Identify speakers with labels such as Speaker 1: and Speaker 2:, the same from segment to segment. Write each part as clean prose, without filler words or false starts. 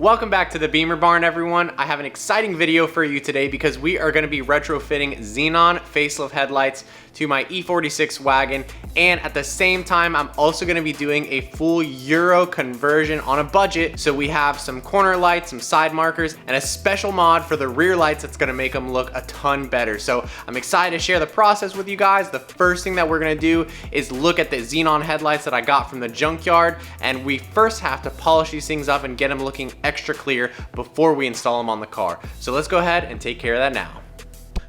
Speaker 1: Welcome back to the Bimmer Barn, everyone. I have an exciting video for you today because we are going to be retrofitting Xenon facelift headlights to my E46 wagon, and at the same time I'm also going to be doing a full Euro conversion on a budget. So we have some corner lights, some side markers, and a special mod for the rear lights that's going to make them look a ton better. So I'm excited to share the process with you guys. The first thing that we're going to do is look at the Xenon headlights that I got from the junkyard, and we first have to polish these things up and get them looking extra clear before we install them on the car. So let's go ahead and take care of that now.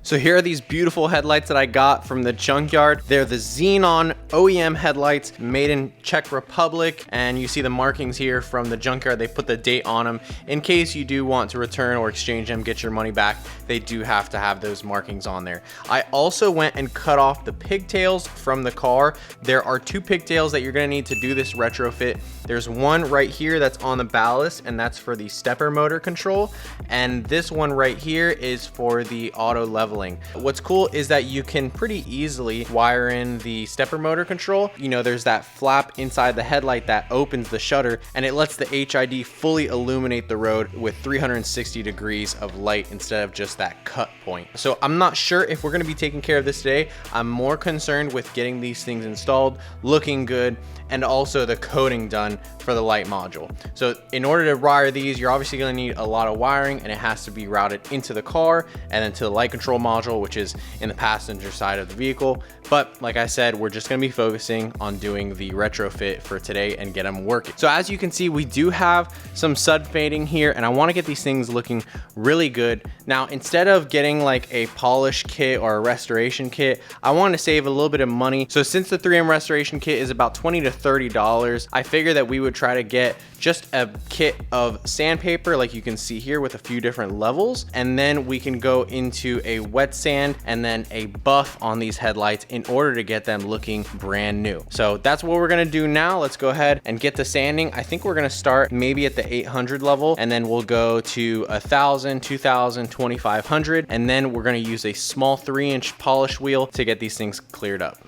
Speaker 1: So here are these beautiful headlights that I got from the junkyard. They're the Xenon OEM headlights made in Czech Republic, and you see the markings here from the junkyard. They put the date on them. In case you do want to return or exchange them, get your money back, they do have to have those markings on there. I also went and cut off the pigtails from the car. There are two pigtails that you're gonna need to do this retrofit. There's one right here that's on the ballast, and that's for the stepper motor control. And this one right here is for the auto leveling. What's cool is that you can pretty easily wire in the stepper motor control. You know, there's that flap inside the headlight that opens the shutter, and it lets the HID fully illuminate the road with 360 degrees of light instead of just that cut point. So I'm not sure if we're going to be taking care of this today. I'm more concerned with getting these things installed, looking good, and also the coating done for the light module. So in order to wire these, you're obviously going to need a lot of wiring, and it has to be routed into the car and then to the light control module, which is in the passenger side of the vehicle. But like I said, we're just going to be focusing on doing the retrofit for today and get them working. So as you can see, we do have some sud fading here, and I want to get these things looking really good. Now, instead of getting like a polish kit or a restoration kit, I want to save a little bit of money. So since the 3M restoration kit is about $20 to $30, I figure that we would try to get just a kit of sandpaper, like you can see here, with a few different levels, and then we can go into a wet sand and then a buff on these headlights in order to get them looking brand new. So that's what we're gonna do now. Let's go ahead and get the sanding. I think we're gonna start maybe at the 800 level, and then we'll go to 1,000, 2,000, 2,500, and then we're gonna use a small 3-inch polish wheel to get these things cleared up.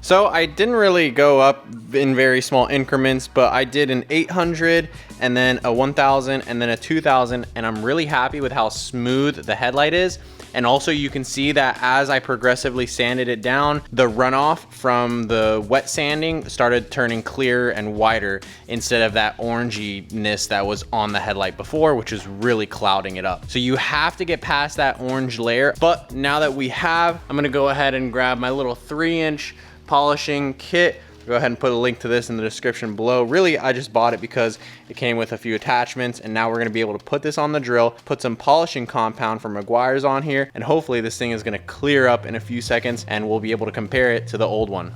Speaker 1: So I didn't really go up in very small increments, but I did an 800 and then a 1,000 and then a 2,000, and I'm really happy with how smooth the headlight is. And also you can see that as I progressively sanded it down, the runoff from the wet sanding started turning clearer and whiter instead of that oranginess that was on the headlight before, which is really clouding it up. So you have to get past that orange layer. But now that we have, I'm gonna go ahead and grab my little 3-inch polishing kit. Go ahead and put a link to this in the description below. Really, I just bought it because it came with a few attachments, and now we're gonna be able to put this on the drill, put some polishing compound from Meguiar's on here, and hopefully this thing is gonna clear up in a few seconds and we'll be able to compare it to the old one.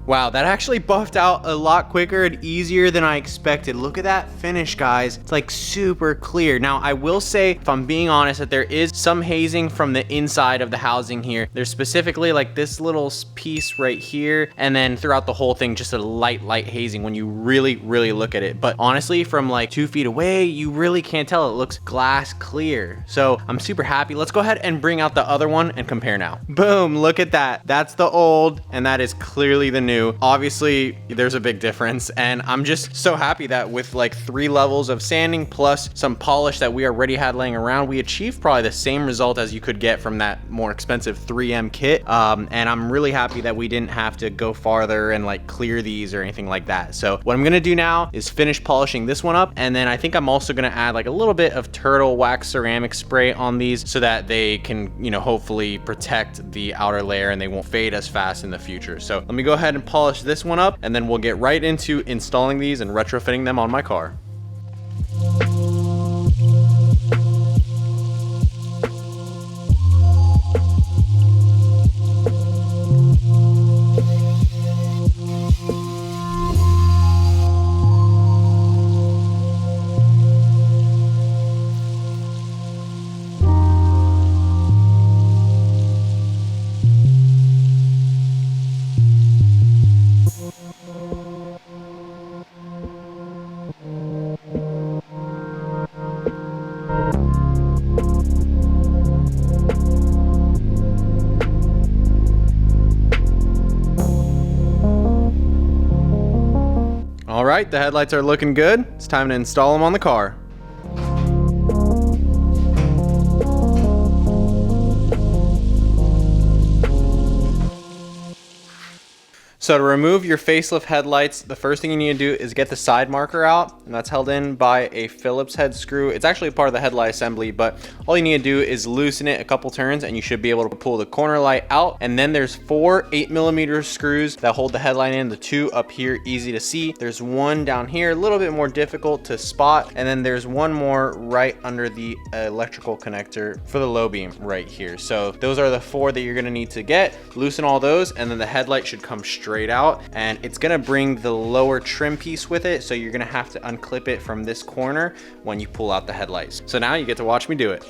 Speaker 1: Wow, that actually buffed out a lot quicker and easier than I expected. Look at that finish, guys. It's like super clear. Now, I will say, if I'm being honest, that there is some hazing from the inside of the housing here. There's specifically like this little piece right here, and then throughout the whole thing, just a light hazing when you really look at it. But honestly, from like 2 feet away, you really can't tell. It looks glass clear. So I'm super happy. Let's go ahead and bring out the other one and compare now. Boom, look at that. That's the old, and that is clearly the new. Obviously, there's a big difference, and I'm just so happy that with like 3 levels of sanding plus some polish that we already had laying around, we achieved probably the same result as you could get from that more expensive 3M kit. And I'm really happy that we didn't have to go farther and like clear these or anything like that. So what I'm gonna do now is finish polishing this one up, and then I think I'm also gonna add like a little bit of turtle wax ceramic spray on these so that they can, you know, hopefully protect the outer layer and they won't fade as fast in the future. So let me go ahead and polish this one up, and then we'll get right into installing these and retrofitting them on my car. All right, the headlights are looking good. It's time to install them on the car. So to remove your facelift headlights, the first thing you need to do is get the side marker out, and that's held in by a Phillips head screw. It's actually part of the headlight assembly, but all you need to do is loosen it a couple turns and you should be able to pull the corner light out. And then there's 4 8mm screws that hold the headlight in. The 2 up here, easy to see. There's 1 down here, a little bit more difficult to spot. And then there's 1 more right under the electrical connector for the low beam right here. So those are the 4 that you're gonna need to get. Loosen all those, and then the headlight should come straight out, and it's gonna bring the lower trim piece with it, so you're gonna have to unclip it from this corner when you pull out the headlights. So now you get to watch me do it.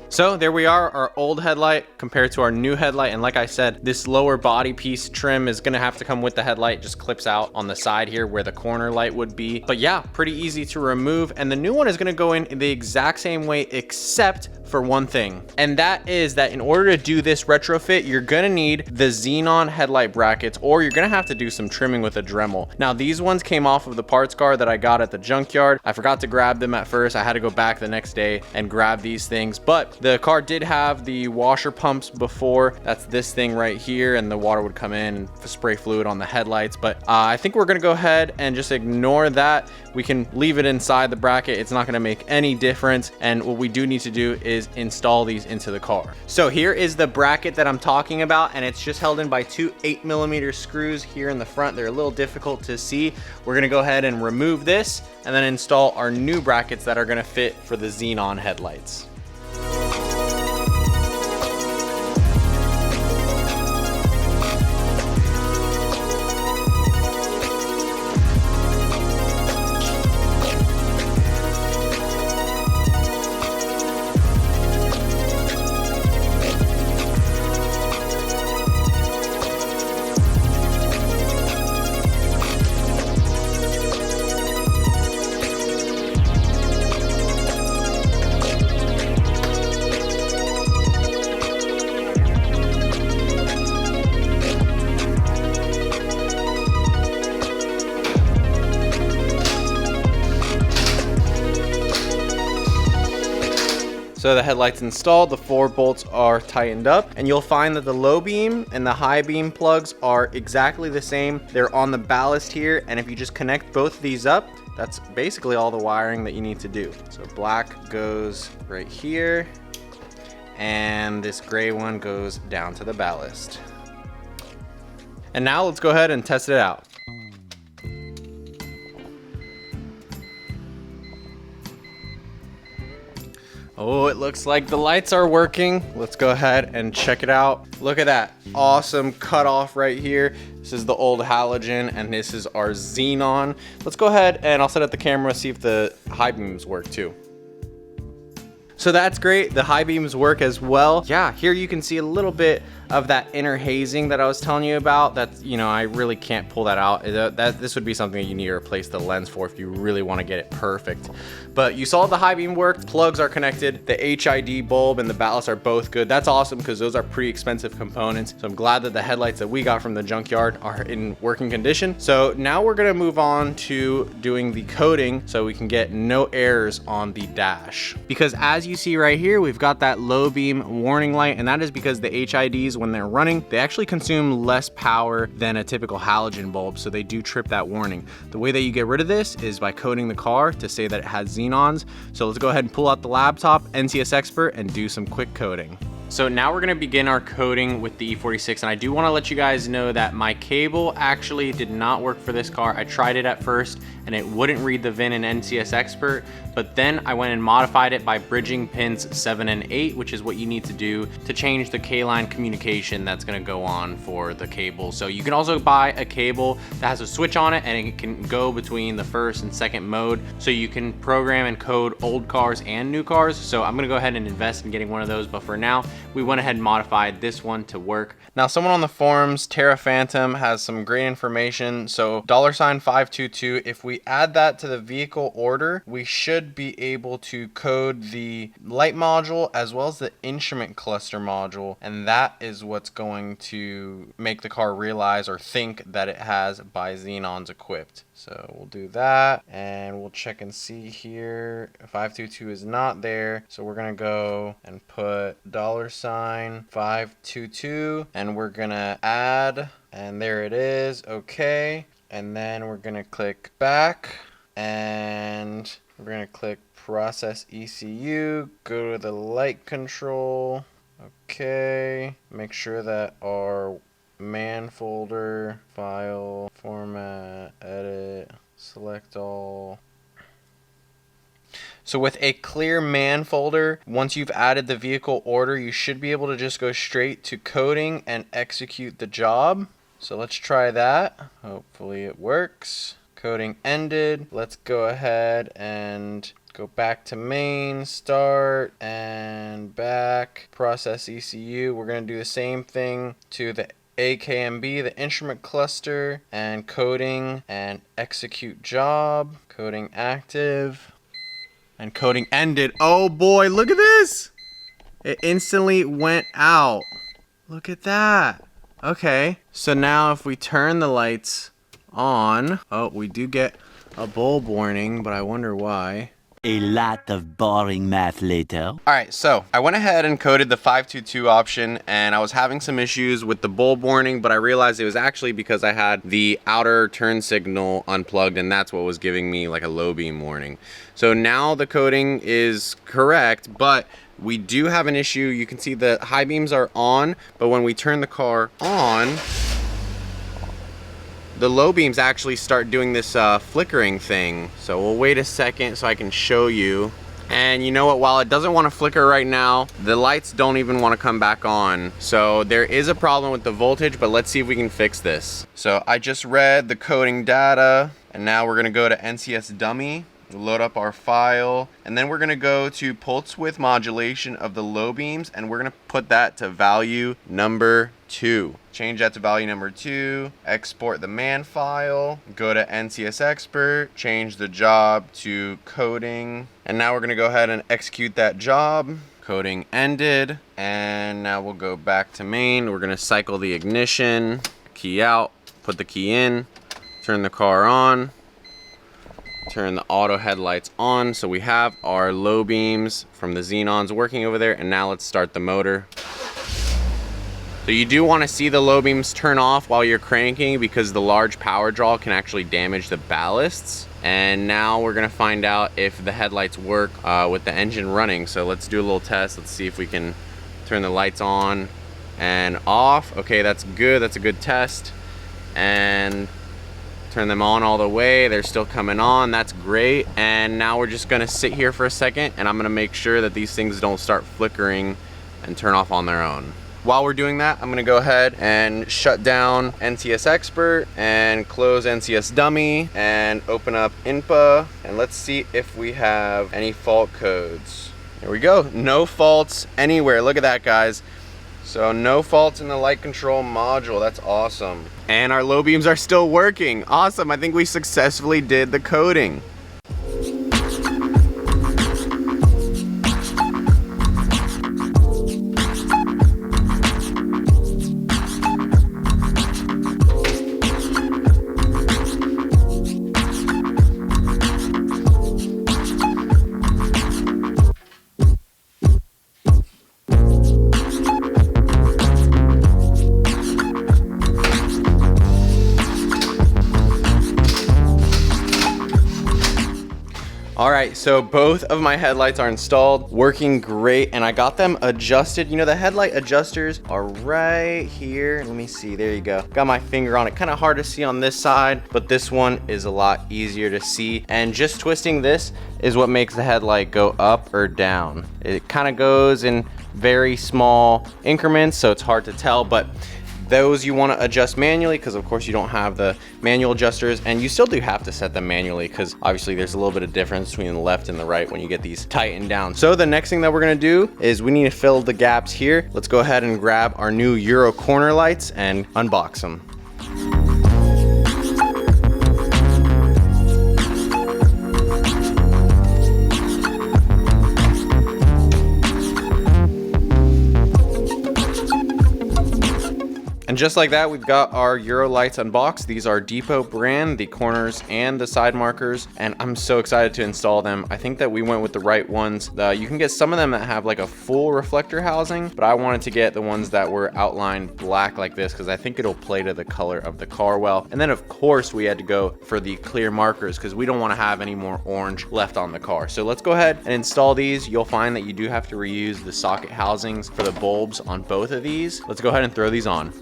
Speaker 1: So there we are, our old headlight compared to our new headlight. And like I said, this lower body piece trim is gonna have to come with the headlight. It just clips out on the side here where the corner light would be. But yeah, pretty easy to remove. And the new one is gonna go in the exact same way, except for one thing. And that is that in order to do this retrofit, you're gonna need the Xenon headlight brackets, or you're gonna have to do some trimming with a Dremel. Now, these ones came off of the parts car that I got at the junkyard. I forgot to grab them at first. I had to go back the next day and grab these things. But the car did have the washer pumps before. That's this thing right here, and the water would come in and spray fluid on the headlights. But I think we're gonna go ahead and just ignore that. We can leave it inside the bracket. It's not gonna make any difference. And what we do need to do is install these into the car. So here is the bracket that I'm talking about, and it's just held in by 2 8mm screws here in the front. They're a little difficult to see. We're gonna go ahead and remove this and then install our new brackets that are gonna fit for the Xenon headlights. So the headlights installed, the 4 bolts are tightened up, and you'll find that the low beam and the high beam plugs are exactly the same. They're on the ballast here, and if you just connect both of these up, that's basically all the wiring that you need to do. So black goes right here, and this gray one goes down to the ballast. And now let's go ahead and test it out. Oh, it looks like the lights are working. Let's go ahead and check it out. Look at that awesome cutoff right here. This is the old halogen and this is our xenon. Let's go ahead and I'll set up the camera, see if the high beams work too. So that's great, the high beams work as well. Yeah, here you can see a little bit of that inner hazing that I was telling you about. That's, you know, I really can't pull that out. This would be something that you need to replace the lens for if you really want to get it perfect. But you saw the high beam work, plugs are connected, the HID bulb and the ballast are both good. That's awesome because those are pretty expensive components. So I'm glad that the headlights that we got from the junkyard are in working condition. So now we're gonna move on to doing the coating so we can get no errors on the dash. Because as you see right here, we've got that low beam warning light, and that is because the HIDs, when they're running, they actually consume less power than a typical halogen bulb, so they do trip that warning. The way that you get rid of this is by coating the car to say that it has xenons. So let's go ahead and pull out the laptop, NCS Expert, and do some quick coating. So now we're gonna begin our coating with the E46, and I do wanna let you guys know that my cable actually did not work for this car. I tried it at first and it wouldn't read the VIN in NCS Expert, but then I went and modified it by bridging pins 7 and 8, which is what you need to do to change the K-line communication that's gonna go on for the cable. So you can also buy a cable that has a switch on it and it can go between the first and second mode, so you can program and code old cars and new cars. So I'm gonna go ahead and invest in getting one of those, but for now, we went ahead and modified this one to work. Now, someone on the forums, Terra Phantom, has some great information. So $522, if we add that to the vehicle order, we should be able to code the light module as well as the instrument cluster module. And that is what's going to make the car realize or think that it has bi-xenons equipped. So we'll do that and we'll check and see here. 522 is not there. So we're gonna go and put $522 and we're gonna add, and there it is. Okay. And then we're gonna click back and we're gonna click process ECU, go to the light control. Okay. Make sure that our man folder, file, format, edit, select all. So with a clear man folder, once you've added the vehicle order, you should be able to just go straight to coding and execute the job. So let's try that. Hopefully it works. Coding ended. Let's go ahead and go back to main, start, and back. Process ECU. We're going to do the same thing to the AKMB, the instrument cluster, and coding and execute job. Coding active. And coding ended. Oh boy, look at this! It instantly went out. Look at that. Okay, so now if we turn the lights on, oh, we do get a bulb warning, but I wonder why.
Speaker 2: A lot of boring math later.
Speaker 1: All right, so I went ahead and coded the 522 option, and I was having some issues with the bulb warning, but I realized it was actually because I had the outer turn signal unplugged, and that's what was giving me like a low beam warning. So now the coding is correct, but we do have an issue. You can see the high beams are on, but when we turn the car on, the low beams actually start doing this flickering thing. So we'll wait a second so I can show you. And you know what, while it doesn't want to flicker right now, the lights don't even want to come back on. So there is a problem with the voltage, but let's see if we can fix this. So I just read the coding data, and now we're gonna go to NCS dummy, load up our file, and then we're gonna go to pulse width modulation of the low beams, and we're gonna put that to value number 2. Change that to value number 2, export the man file, go to NCS Expert, change the job to coding, and now we're gonna go ahead and execute that job. Coding ended, and now we'll go back to main. We're gonna cycle the ignition, key out, put the key in, turn the car on, turn the auto headlights on. So we have our low beams from the xenons working over there, and now let's start the motor. So you do want to see the low beams turn off while you're cranking, because the large power draw can actually damage the ballasts. And now we're gonna find out if the headlights work with the engine running. So let's do a little test. Let's see if we can Turn the lights on and off. Okay, that's good. That's a good test. And turn them on all the way. They're still coming on. That's great. And now we're just gonna sit here for a second, and I'm gonna make sure that these things don't start flickering and turn off on their own. While we're doing that, I'm gonna go ahead and shut down NCS Expert and close NCS Dummy and open up INPA, and let's see if we have any fault codes. There we go. No faults anywhere. Look at that, guys. So no faults in the light control module. That's awesome. And our low beams are still working. Awesome. I think we successfully did the coding. All right, so both of my headlights are installed, working great, and I got them adjusted. You know, the headlight adjusters are right here. Let me see, there you go. Got my finger on it. Kind of hard to see on this side, but this one is a lot easier to see. And just twisting this is what makes the headlight go up or down. It kind of goes in very small increments, so it's hard to tell, but those you want to adjust manually because of course you don't have the manual adjusters, and you still do have to set them manually because obviously there's a little bit of difference between the left and the right when you get these tightened down. So the next thing that we're going to do is we need to fill the gaps here. Let's go ahead and grab our new Euro corner lights and unbox them. And just like that, we've got our Euro lights unboxed. These are Depot brand, the corners and the side markers, and I'm so excited to install them. I think that we went with the right ones. You can get some of them that have like a full reflector housing, but I wanted to get the ones that were outlined black like this because I think it'll play to the color of the car well. And then of course we had to go for the clear markers because we don't want to have any more orange left on the car. So let's go ahead and install these. You'll find that you do have to reuse the socket housings for the bulbs on both of these. Let's go ahead and throw these on.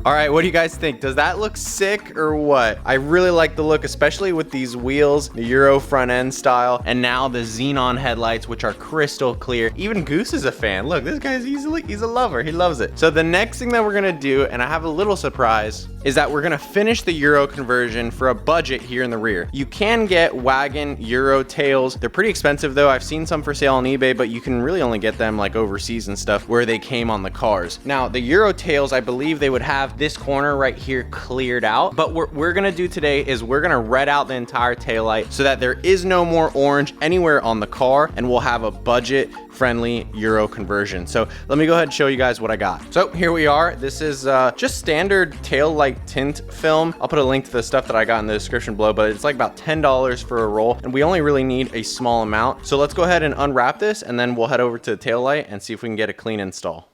Speaker 1: All right, what do you guys think? Does that look sick or what? I really like the look, especially with these wheels, the Euro front end style, and now the Xenon headlights, which are crystal clear. Even Goose is a fan. Look, this guy's he's a lover. He loves it. So the next thing that we're gonna do, and I have a little surprise, is that we're gonna finish the Euro conversion for a budget here in the rear. You can get wagon Euro tails. They're pretty expensive though. I've seen some for sale on eBay, but you can really only get them like overseas and stuff where they came on the cars. Now the Euro tails, I believe they would have this corner right here cleared out, but what we're gonna do today is we're gonna red out the entire taillight so that there is no more orange anywhere on the car, and we'll have a budget friendly Euro conversion. So let me go ahead and show you guys what I got. So here we are. This is just standard tail light tint film. I'll put a link to the stuff that I got in the description below, but it's like about $10 for a roll, and we only really need a small amount. So let's go ahead and unwrap this, and then we'll head over to the tail light and see if we can get a clean install.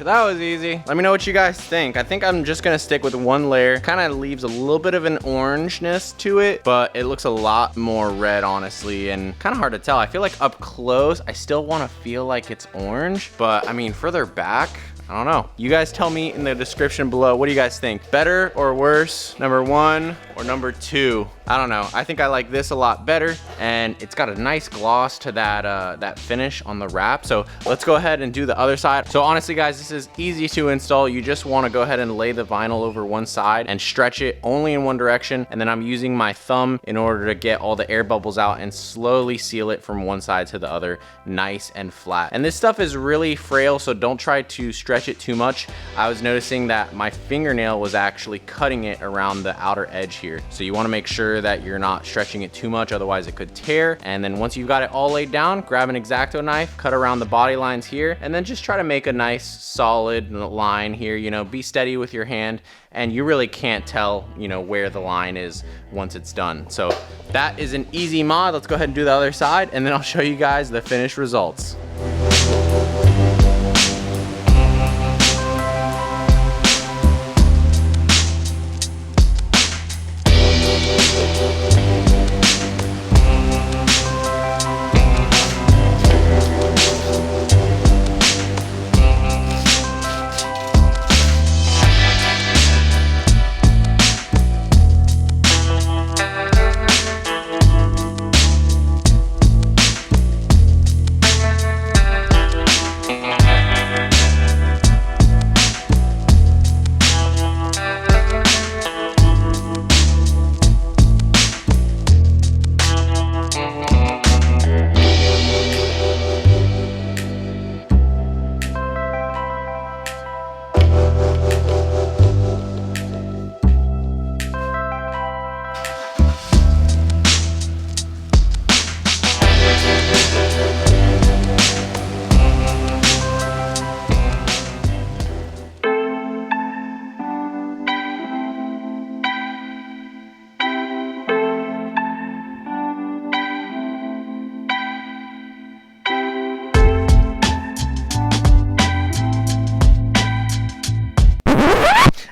Speaker 1: that was easy. Let me know what you guys think. I think I'm just gonna stick with one layer. Kind of leaves a little bit of an orangeness to it, but it looks a lot more red, honestly, and kind of hard to tell. I feel like up close, I still want to feel like it's orange, but I mean, further back, I don't know. You guys tell me in the description below. What do you guys think? Better or worse? Number 1 or number 2? I don't know. I think I like this a lot better, and it's got a nice gloss to that finish on the wrap. So let's go ahead and do the other side. So honestly, guys, this is easy to install. You just want to go ahead and lay the vinyl over one side and stretch it only in one direction. And then I'm using my thumb in order to get all the air bubbles out and slowly seal it from one side to the other, nice and flat. And this stuff is really frail, so don't try to stretch it too much. I was noticing that my fingernail was actually cutting it around the outer edge here. So you want to make sure that you're not stretching it too much, otherwise it could tear. And then once you've got it all laid down, grab an X-Acto knife, cut around the body lines here, and then just try to make a nice solid line here. You know, be steady with your hand, and you really can't tell, you know, where the line is once it's done. So that is an easy mod. Let's go ahead and do the other side, and then I'll show you guys the finished results.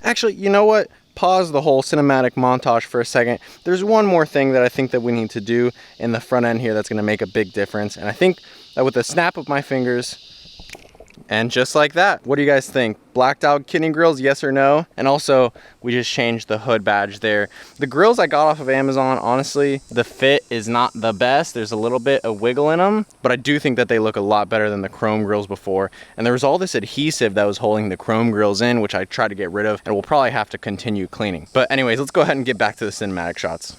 Speaker 1: Actually, you know what? Pause the whole cinematic montage for a second. There's one more thing that I think that we need to do in the front end here that's going to make a big difference. And I think that with the snap of my fingers, and just like that, what do you guys think? Blacked out kidney grills, yes or no? And also, we just changed the hood badge there. The grills I got off of Amazon, honestly, the fit is not the best. There's a little bit of wiggle in them, but I do think that they look a lot better than the chrome grills before. And there was all this adhesive that was holding the chrome grills in, which I tried to get rid of, and we'll probably have to continue cleaning. But anyways, let's go ahead and get back to the cinematic shots.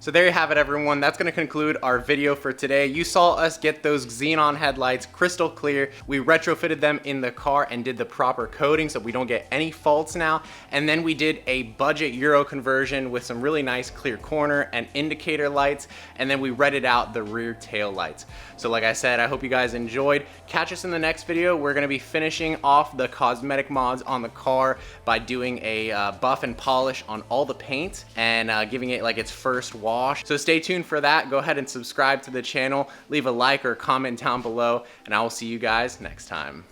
Speaker 1: So there you have it, everyone. That's going to conclude our video for today. You saw us get those xenon headlights crystal clear. We retrofitted them in the car and did the proper coating so we don't get any faults now. And then we did a budget Euro conversion with some really nice clear corner and indicator lights. And then we redded out the rear tail lights. So like I said, I hope you guys enjoyed. Catch us in the next video. We're going to be finishing off the cosmetic mods on the car by doing a buff and polish on all the paint and giving it like its first wash. So stay tuned for that. Go ahead and subscribe to the channel, leave a like or comment down below, and I will see you guys next time.